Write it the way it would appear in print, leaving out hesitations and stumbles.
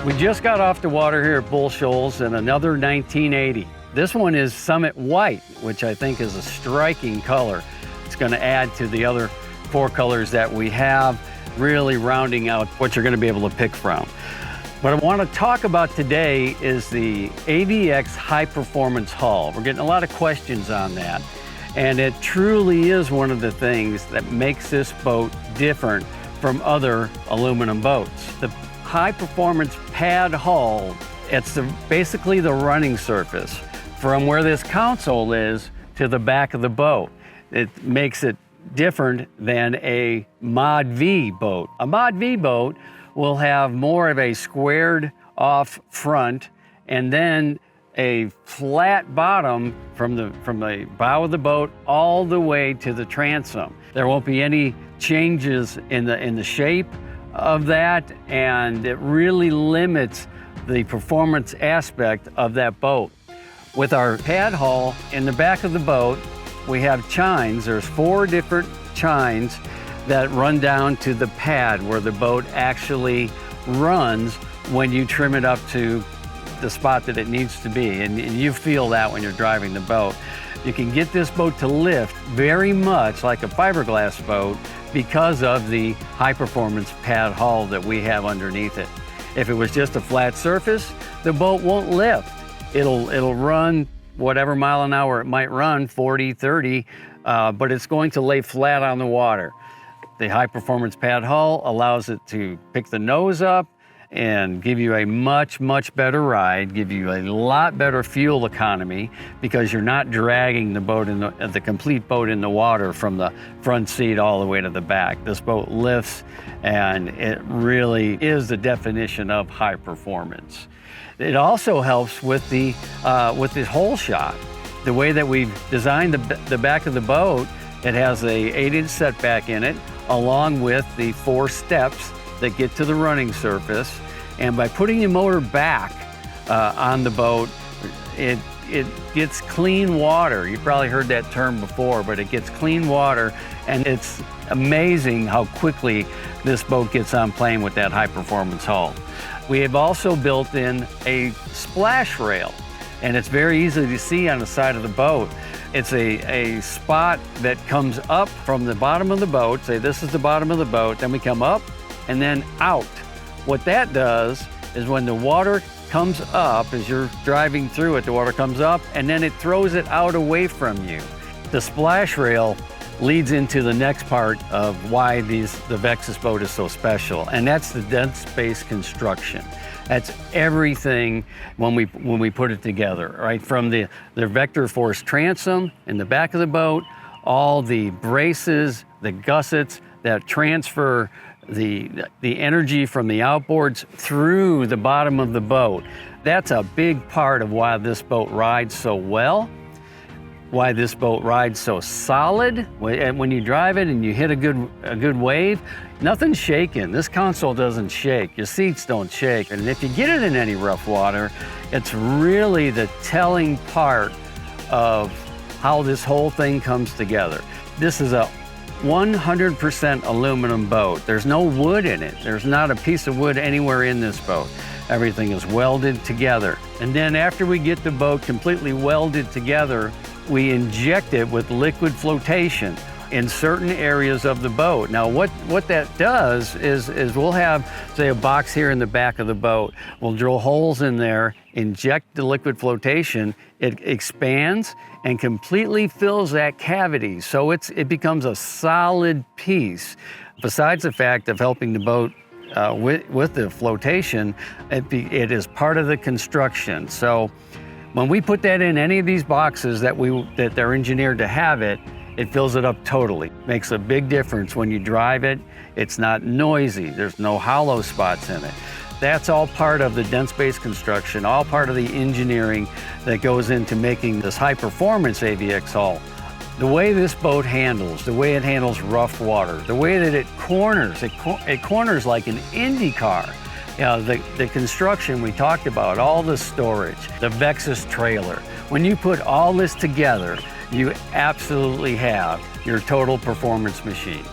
We just got off the water here at Bull Shoals in another 1980. This one is Summit White, which I think is a striking color. It's going to add to the other 4 colors that we have, really rounding out what you're going to be able to pick from. What I want to talk about today is the AVX high performance hull. We're getting a lot of questions on that, and it truly is one of the things that makes this boat different from other aluminum boats. The high performance pad hull, it's basically the running surface from where this console is to the back of the boat. It makes it different than a Mod V boat. A Mod V boat will have more of a squared off front and then a flat bottom from the bow of the boat all the way to the transom. There won't be any changes in the shape of that, and it really limits the performance aspect of that boat. With our pad hull in the back of the boat, we have chines. There's 4 different chines that run down to the pad where the boat actually runs when you trim it up to the spot that it needs to be. And you feel that when you're driving the boat. You can get this boat to lift very much like a fiberglass boat because of the high performance pad hull that we have underneath it. If it was just a flat surface, the boat won't lift. It'll run whatever mile an hour it might run, 40, 30, but it's going to lay flat on the water. The high performance pad hull allows it to pick the nose up and give you a much, much better ride, give you a lot better fuel economy because you're not dragging the boat the complete boat in the water from the front seat all the way to the back. This boat lifts, and it really is the definition of high performance. It also helps with the hole shot. The way that we've designed the back of the boat, it has a 8-inch setback in it, along with the 4 steps that get to the running surface. And by putting the motor back on the boat, it gets clean water. You've probably heard that term before, but it gets clean water, and it's amazing how quickly this boat gets on plane with that high performance hull. We have also built in a splash rail, and it's very easy to see on the side of the boat. It's a spot that comes up from the bottom of the boat. Say this is the bottom of the boat, then we come up and then out. What that does is when the water comes up, as you're driving through it, the water comes up and then it throws it out away from you. The splash rail leads into the next part of why the Vexus boat is so special, and that's the dense space construction. That's everything when we put it together, right? From the vector force transom in the back of the boat, all the braces, the gussets that transfer the energy from the outboards through the bottom of the boat. That's a big part of why this boat rides so well, why this boat rides so solid. When you drive it and you hit a good wave, nothing's shaking. This console doesn't shake. Your seats don't shake. And if you get it in any rough water, it's really the telling part of how this whole thing comes together. This is a 100% aluminum boat. There's no wood in it. There's not a piece of wood anywhere in this boat. Everything is welded together. And then after we get the boat completely welded together, we inject it with liquid flotation in certain areas of the boat. Now what that does is we'll have, say, a box here in the back of the boat. We'll drill holes in there, inject the liquid flotation, it expands and completely fills that cavity. So it becomes a solid piece. Besides the fact of helping the boat with the flotation, it is part of the construction. So when we put that in any of these boxes that they're engineered to have it fills it up totally. Makes a big difference when you drive it. It's not noisy. There's no hollow spots in it. That's all part of the dense space construction, all part of the engineering that goes into making this high performance AVX hull. The way this boat handles, the way it handles rough water, the way that it corners like an Indy car. You know, the construction we talked about, all the storage, the Vexus trailer. When you put all this together, you absolutely have your total performance machine.